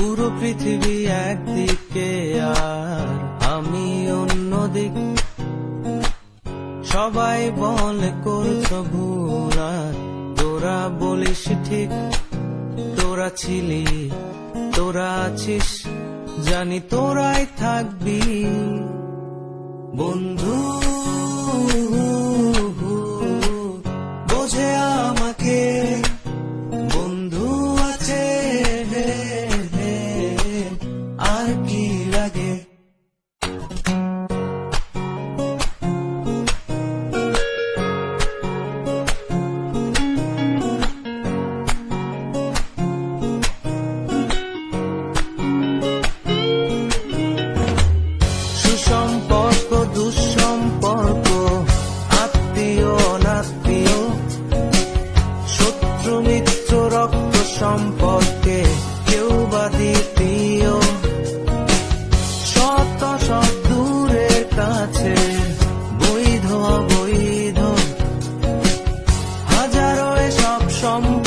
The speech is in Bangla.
পুরো পৃথিবী একদিকে আর আমি অন্যদিক। সবাই বলে করছো ভুল আর তোরা বলিস ঠিক। তোরা ছিলি, তোরা আছিস, জানি তোরাই থাকবি বন্ধু। বোঝে আমাকে বন্ধু আছে, আর কি লাগে। সুসম্পর্ক দুঃসম্পর্ক, আত্মীয় অনাত্মীয়, শত্রু মিত্র রক্ত সম্পর্কে কেউ বা দ্বিতীয়। শত শত দূরের কাছে, বৈধ অবৈধ, হাজারো এসব সম্পর্ক